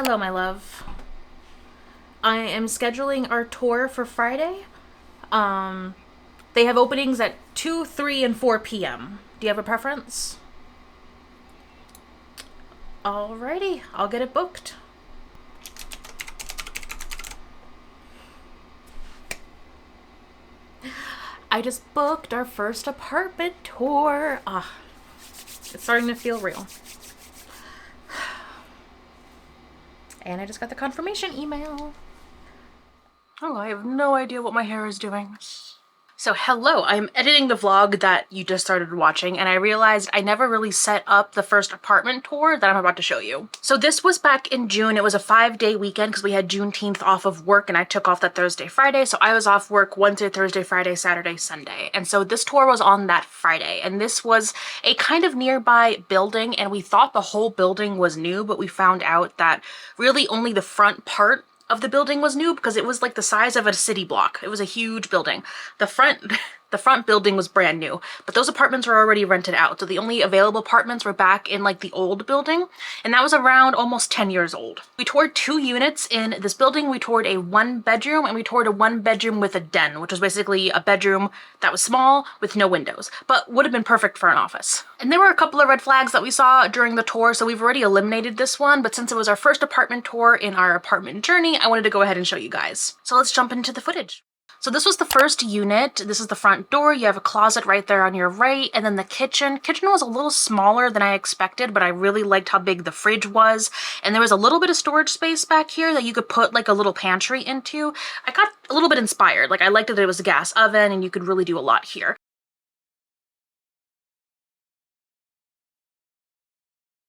Hello, my love. I am scheduling our tour for Friday. They have openings at 2, 3, and 4 p.m. Do you have a preference? Alrighty, I'll get it booked. I just booked our first apartment tour. It's starting to feel real. And I just got the confirmation email. Oh, I have no idea what my hair is doing. So hello, I'm editing the vlog that you just started watching, and I realized I never really set up the first apartment tour that I'm about to show you. So this was back in June. It was a 5-day weekend because we had Juneteenth off of work, and I took off that Thursday, Friday. So I was off work Wednesday, Thursday, Friday, Saturday, Sunday. And so this tour was on that Friday, and this was a kind of nearby building, and we thought the whole building was new, but we found out that really only the front part of the building was new because it was like the size of a city block. It was a huge building. The front building was brand new, but those apartments were already rented out. So the only available apartments were back in like the old building, and that was around almost 10 years old. We toured 2 units in this building. We toured a 1-bedroom and we toured a 1-bedroom with a den, which was basically a bedroom that was small with no windows, but would have been perfect for an office. And there were a couple of red flags that we saw during the tour, so we've already eliminated this one, but since it was our first apartment tour in our apartment journey, I wanted to go ahead and show you guys. So let's jump into the footage. So this was the first unit. This is the front door. You have a closet right there on your right, and then the kitchen. Kitchen was a little smaller than I expected, but I really liked how big the fridge was. And there was a little bit of storage space back here that you could put like a little pantry into. I got a little bit inspired. Like I liked that it was a gas oven and you could really do a lot here.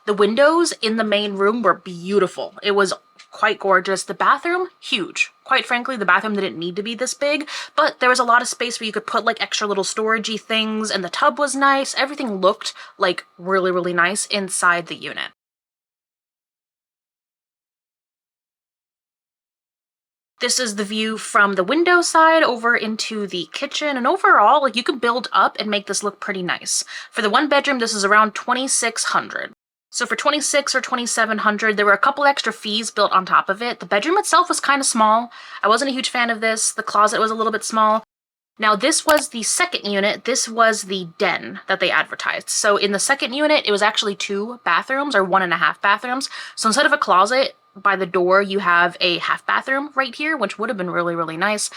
The windows in the main room were beautiful. It was quite gorgeous. The bathroom, huge. Quite frankly, the bathroom didn't need to be this big, but there was a lot of space where you could put like extra little storagey things, and the tub was nice. Everything looked like really, really nice inside the unit. This is the view from the window side over into the kitchen, and overall, like you could build up and make this look pretty nice. For the 1-bedroom, this is around $2,600. So for $2,600 or $2,700, there were a couple extra fees built on top of it. The bedroom itself was kind of small. I wasn't a huge fan of this. The closet was a little bit small. Now this was the second unit. This was the den that they advertised. So in the second unit, it was actually 2 bathrooms or 1.5 bathrooms. So instead of a closet by the door, you have a half bathroom right here, which would have been really, really nice.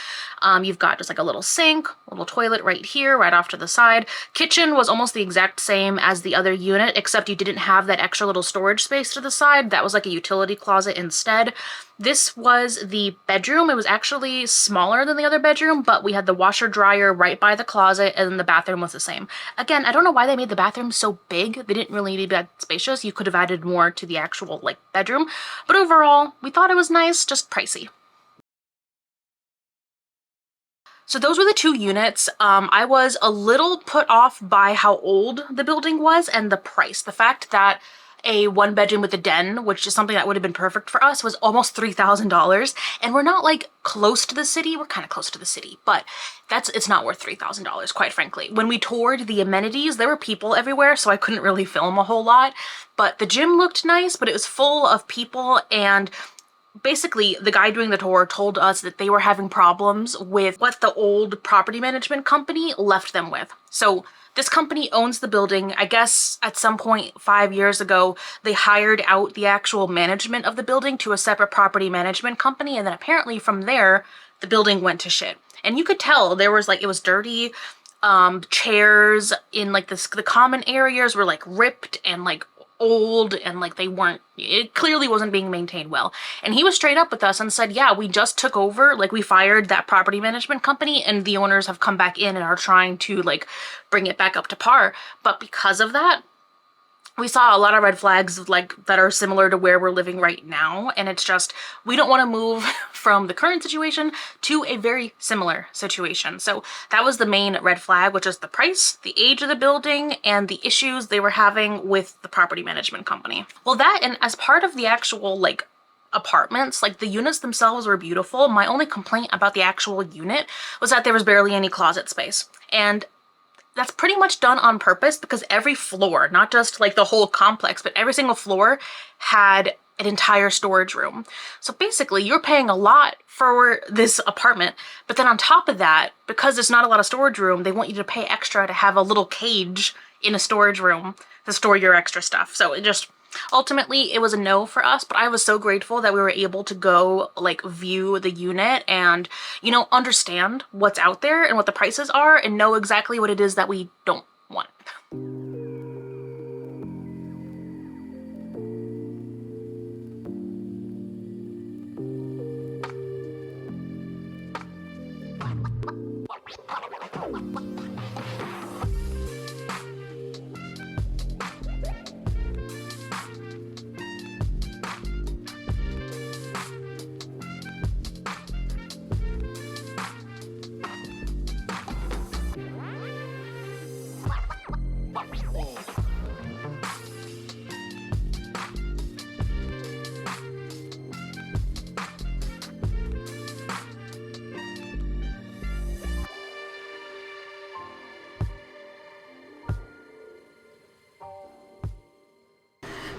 You've got just like a little sink, a little toilet right here, right off to the side. Kitchen was almost the exact same as the other unit, except you didn't have that extra little storage space to the side. That was like a utility closet instead. This was the bedroom. It was actually smaller than the other bedroom, but we had the washer dryer right by the closet, and then the bathroom was the same. Again, I don't know why they made the bathroom so big. They didn't really need that spacious. You could have added more to the actual like bedroom, but overall, we thought it was nice, just pricey. So those were the 2 units. I was a little put off by how old the building was and the price. The fact that a 1-bedroom with a den, which is something that would have been perfect for us, was almost $3,000. And we're not like close to the city. We're kind of close to the city, but it's not worth $3,000, quite frankly. When we toured the amenities, there were people everywhere, so I couldn't really film a whole lot. But the gym looked nice, but it was full of people, and basically, the guy doing the tour told us that they were having problems with what the old property management company left them with. So this company owns the building. I guess at some point 5 years ago, they hired out the actual management of the building to a separate property management company, and then apparently from there, the building went to shit. And you could tell there was like, it was dirty. Chairs in like the common areas were like ripped and like old, and like it clearly wasn't being maintained well. And he was straight up with us and said, yeah, we just took over, like we fired that property management company, and the owners have come back in and are trying to like bring it back up to par. But because of that, we saw a lot of red flags like that are similar to where we're living right now, and it's just, we don't want to move from the current situation to a very similar situation. So that was the main red flag, which is the price, the age of the building, and the issues they were having with the property management company. Well, that, and as part of the actual like apartments, like the units themselves were beautiful. My only complaint about the actual unit was that there was barely any closet space. And that's pretty much done on purpose because every floor, not just like the whole complex, but every single floor had an entire storage room. So basically you're paying a lot for this apartment, but then on top of that, because there's not a lot of storage room, they want you to pay extra to have a little cage in a storage room to store your extra stuff. So it just, ultimately it was a no for us, but I was so grateful that we were able to go like view the unit and, you know, understand what's out there and what the prices are and know exactly what it is that we don't want.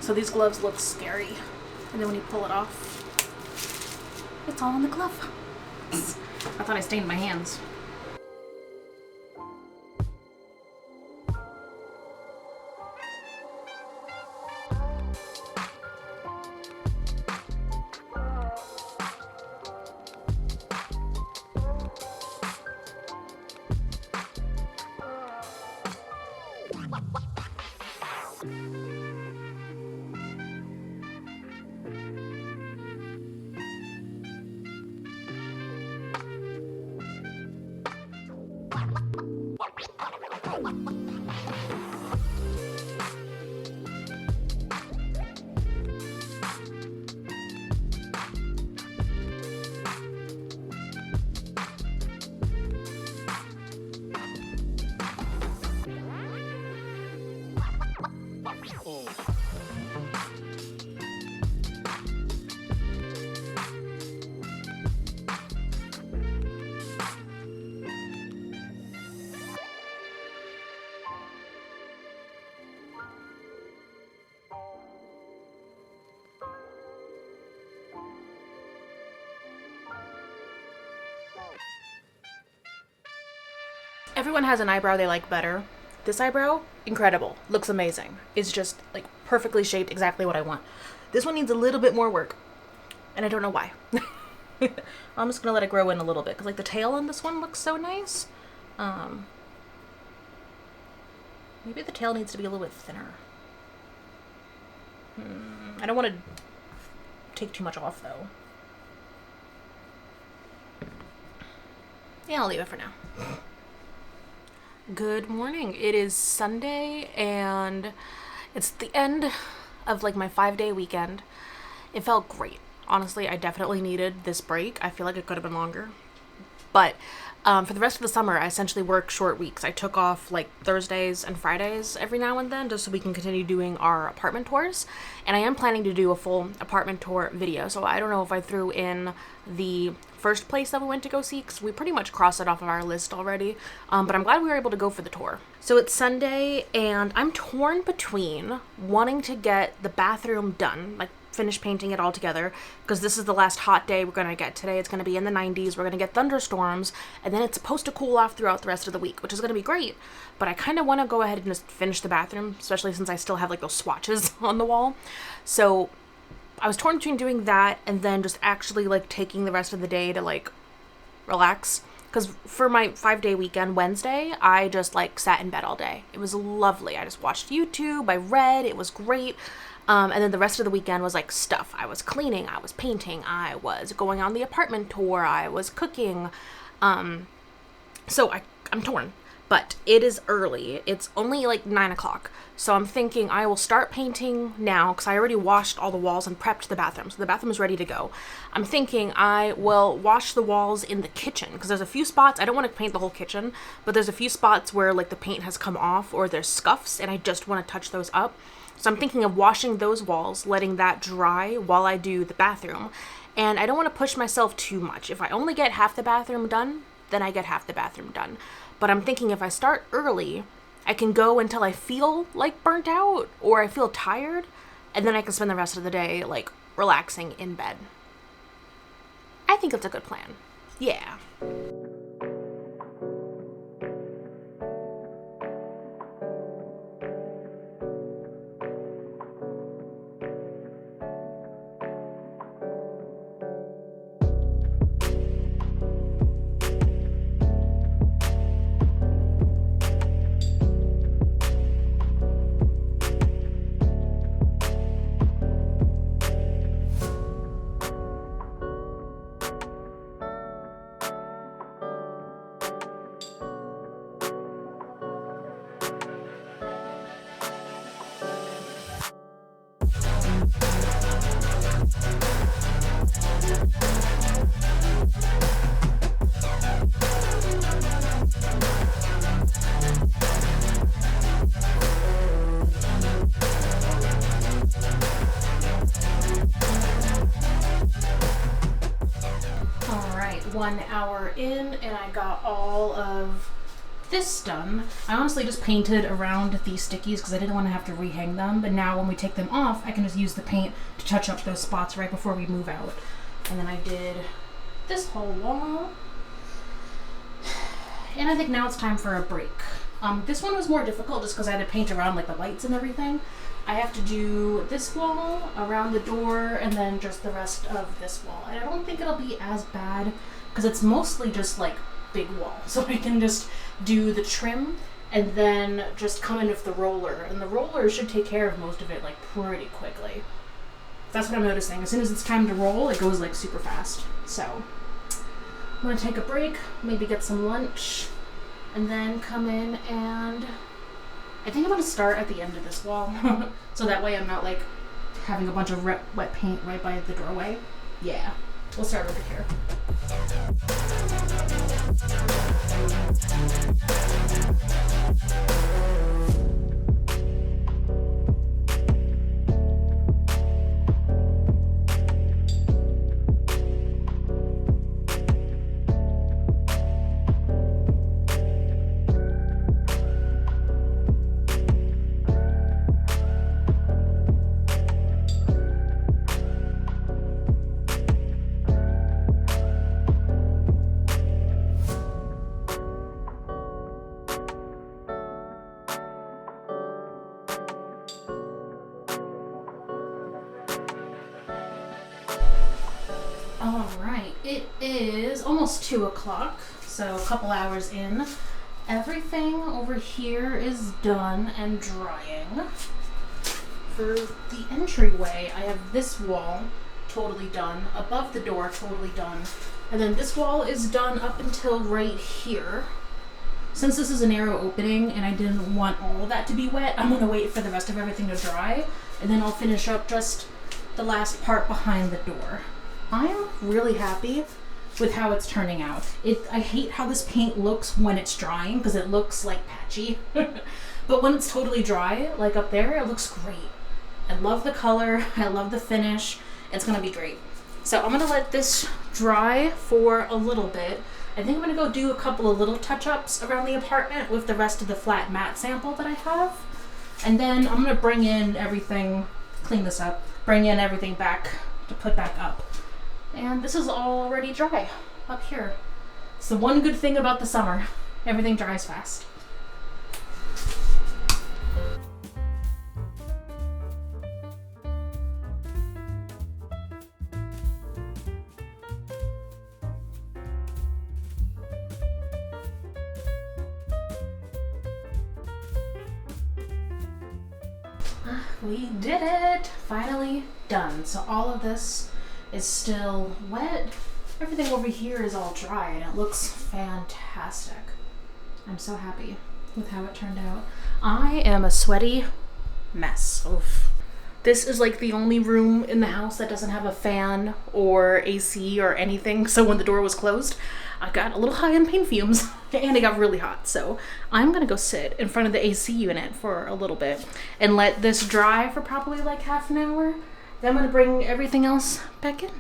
So these gloves look scary, and then when you pull it off, it's all in the glove. I thought I stained my hands. Everyone has an eyebrow they like better. This eyebrow, incredible. Looks amazing. It's just like perfectly shaped, exactly what I want. This one needs a little bit more work, and I don't know why. I'm just gonna let it grow in a little bit because like the tail on this one looks so nice. Maybe the tail needs to be a little bit thinner. I don't want to take too much off though. Yeah, I'll leave it for now. Good morning. It is Sunday and it's the end of like my 5-day weekend. It felt great. Honestly, I definitely needed this break. I feel like it could have been longer. But for the rest of the summer, I essentially work short weeks. I took off like Thursdays and Fridays every now and then just so we can continue doing our apartment tours. And I am planning to do a full apartment tour video. So I don't know if I threw in the first place that we went to go see because we pretty much crossed it off of our list already. But I'm glad we were able to go for the tour. So it's Sunday and I'm torn between wanting to get the bathroom done, like finish painting it all together, because this is the last hot day we're gonna get today. It's gonna be in the 90s. We're gonna get thunderstorms, and then it's supposed to cool off throughout the rest of the week, which is gonna be great. But I kind of want to go ahead and just finish the bathroom, especially since I still have like those swatches on the wall. So I was torn between doing that and then just actually like taking the rest of the day to like relax. Because for my 5-day weekend, Wednesday, I just like sat in bed all day. It was lovely. I just watched YouTube. I read. It was great. And then the rest of the weekend was like stuff. I was cleaning, I was painting, I was going on the apartment tour, I was cooking. So I'm torn, but it is early. It's only like 9 o'clock. So I'm thinking I will start painting now because I already washed all the walls and prepped the bathroom. So the bathroom is ready to go. I'm thinking I will wash the walls in the kitchen because there's a few spots. I don't want to paint the whole kitchen, but there's a few spots where like the paint has come off or there's scuffs and I just want to touch those up. So I'm thinking of washing those walls, letting that dry while I do the bathroom. And I don't want to push myself too much. If I only get half the bathroom done, then I get half the bathroom done. But I'm thinking if I start early, I can go until I feel like burnt out or I feel tired. And then I can spend the rest of the day like relaxing in bed. I think it's a good plan. Yeah. All right, 1 hour in and I got all of this done. I honestly just painted around these stickies because I didn't want to have to rehang them, but now when we take them off, I can just use the paint to touch up those spots right before we move out. And then I did this whole wall. And I think now it's time for a break. This one was more difficult just because I had to paint around like the lights and everything. I have to do this wall, around the door, and then just the rest of this wall. And I don't think it'll be as bad because it's mostly just like big wall. So I can just do the trim and then just come in with the roller. And the roller should take care of most of it like pretty quickly. That's what I'm noticing. As soon as it's time to roll, it goes like super fast. So I'm gonna take a break, maybe get some lunch, and then come in and I think I'm gonna start at the end of this wall. So that way I'm not like having a bunch of wet paint right by the doorway. Yeah, we'll start over here. All right, it is almost 2 o'clock, so a couple hours in. Everything over here is done and drying. For the entryway, I have this wall totally done, above the door totally done, and then this wall is done up until right here. Since this is a narrow opening and I didn't want all of that to be wet, I'm gonna wait for the rest of everything to dry, and then I'll finish up just the last part behind the door. I'm really happy with how it's turning out. I hate how this paint looks when it's drying because it looks like patchy. But when it's totally dry, like up there, it looks great. I love the color, I love the finish. It's gonna be great. So I'm gonna let this dry for a little bit. I think I'm gonna go do a couple of little touch-ups around the apartment with the rest of the flat matte sample that I have. And then I'm gonna bring in everything, clean this up, bring in everything back to put back up. And this is all already dry up here. It's the one good thing about the summer. Everything dries fast. We did it! Finally done. So all of this is still wet. Everything over here is all dry and it looks fantastic. I'm so happy with how it turned out. I am a sweaty mess. Oof. This is like the only room in the house that doesn't have a fan or AC or anything. So when the door was closed, I got a little high on paint fumes and it got really hot. So I'm gonna go sit in front of the AC unit for a little bit and let this dry for probably like half an hour. Then I'm gonna bring everything else back in.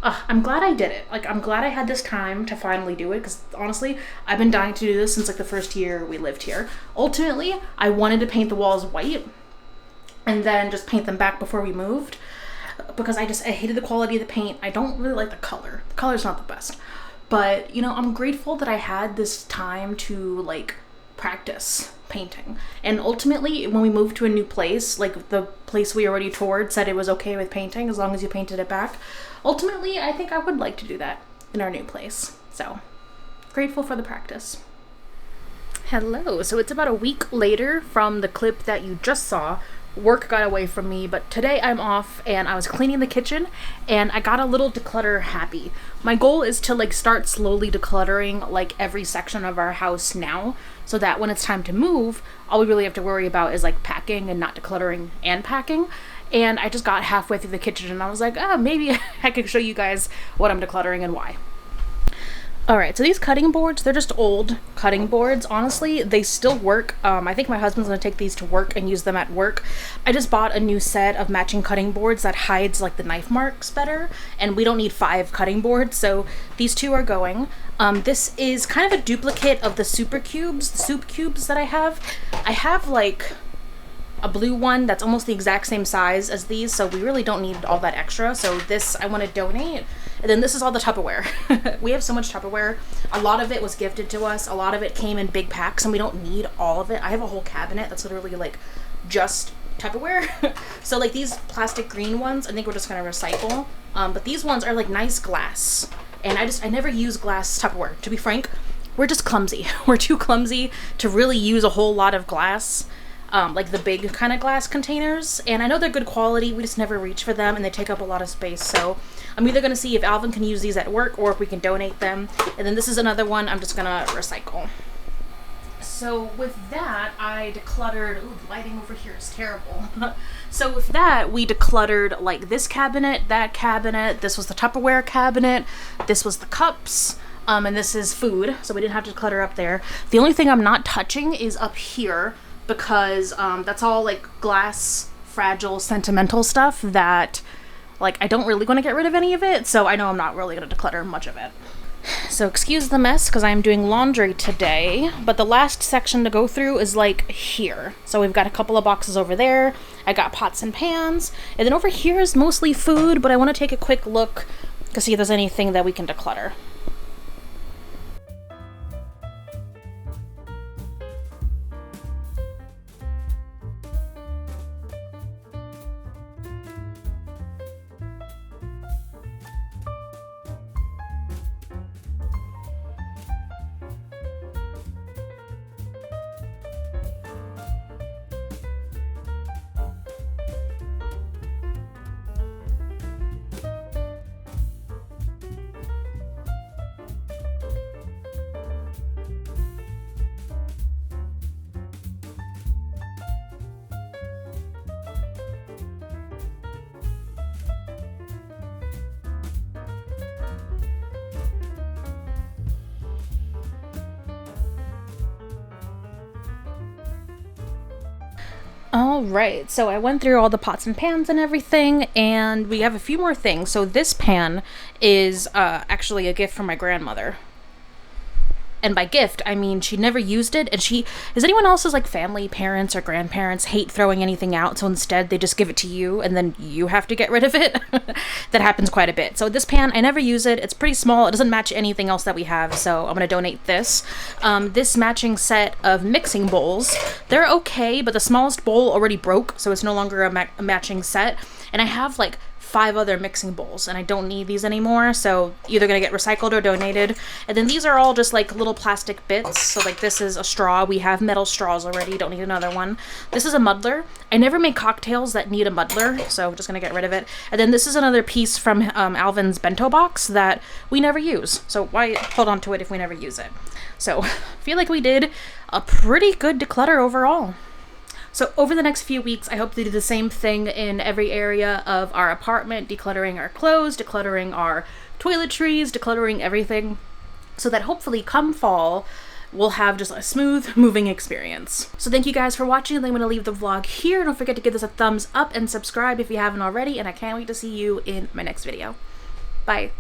I'm glad I did it. Like, I'm glad I had this time to finally do it because honestly, I've been dying to do this since like the first year we lived here. Ultimately, I wanted to paint the walls white and then just paint them back before we moved. because I hated the quality of the paint. I don't really like the color. The color's not the best. But, you know, I'm grateful that I had this time to, like, practice painting. And ultimately, when we moved to a new place, like the place we already toured said it was okay with painting as long as you painted it back. Ultimately, I think I would like to do that in our new place. So, grateful for the practice. Hello, so it's about a week later from the clip that you just saw. Work got away from me, but today I'm off and I was cleaning the kitchen and I got a little declutter happy. My goal is to like start slowly decluttering like every section of our house now, so that when it's time to move, all we really have to worry about is like packing and not decluttering and packing. And I just got halfway through the kitchen and I was like, oh, maybe I could show you guys what I'm decluttering and why. Alright, so these cutting boards, they're just old cutting boards. Honestly, they still work. I think my husband's going to take these to work and use them at work. I just bought a new set of matching cutting boards that hides like the knife marks better, and we don't need 5 cutting boards, so these 2 are going. This is kind of a duplicate of the super cubes, the soup cubes that I have. I have like a blue one that's almost the exact same size as these, so we really don't need all that extra. So this I want to donate. And then this is all the Tupperware. We have so much Tupperware. A lot of it was gifted to us. A lot of it came in big packs and we don't need all of it. I have a whole cabinet that's literally like just Tupperware. So like these plastic green ones, I think we're just gonna recycle. But these ones are like nice glass. And I never use glass Tupperware. To be frank, we're just clumsy. We're too clumsy to really use a whole lot of glass. Like the big kind of glass containers, and I know they're good quality, we just never reach for them and they take up a lot of space. So I'm either gonna see if Alvin can use these at work or if we can donate them. And then this is another one I'm just gonna recycle. So with that, I decluttered, ooh, the lighting over here is terrible. So with that, we decluttered like this cabinet, that cabinet, this was the Tupperware cabinet, this was the cups, and this is food, so we didn't have to clutter up there. The only thing I'm not touching is up here, because that's all like glass, fragile, sentimental stuff that like I don't really want to get rid of any of it, so I know I'm not really going to declutter much of it. So excuse the mess because I'm doing laundry today, but the last section to go through is like here. So we've got a couple of boxes over there, I got pots and pans, and then over here is mostly food, but I want to take a quick look to see if there's anything that we can declutter. Alright, so I went through all the pots and pans and everything, and we have a few more things. So this pan is actually a gift from my grandmother. And by gift, I mean she never used it, and does anyone else's like family, parents, or grandparents hate throwing anything out, so instead they just give it to you, and then you have to get rid of it? That happens quite a bit. So this pan, I never use it. It's pretty small. It doesn't match anything else that we have, so I'm going to donate this. This matching set of mixing bowls, they're okay, but the smallest bowl already broke, so it's no longer a matching set. And I have like 5 other mixing bowls and I don't need these anymore, so either gonna get recycled or donated. And then these are all just like little plastic bits. So like this is a straw. We have metal straws already, don't need another one. This is a muddler. I never make cocktails that need a muddler, so I'm just gonna get rid of it. And then this is another piece from Alvin's bento box that we never use, so why hold on to it if we never use it? So I feel like we did a pretty good declutter overall. So over the next few weeks, I hope to do the same thing in every area of our apartment, decluttering our clothes, decluttering our toiletries, decluttering everything, so that hopefully come fall, we'll have just a smooth moving experience. So thank you guys for watching, and I'm going to leave the vlog here. Don't forget to give this a thumbs up and subscribe if you haven't already, and I can't wait to see you in my next video. Bye.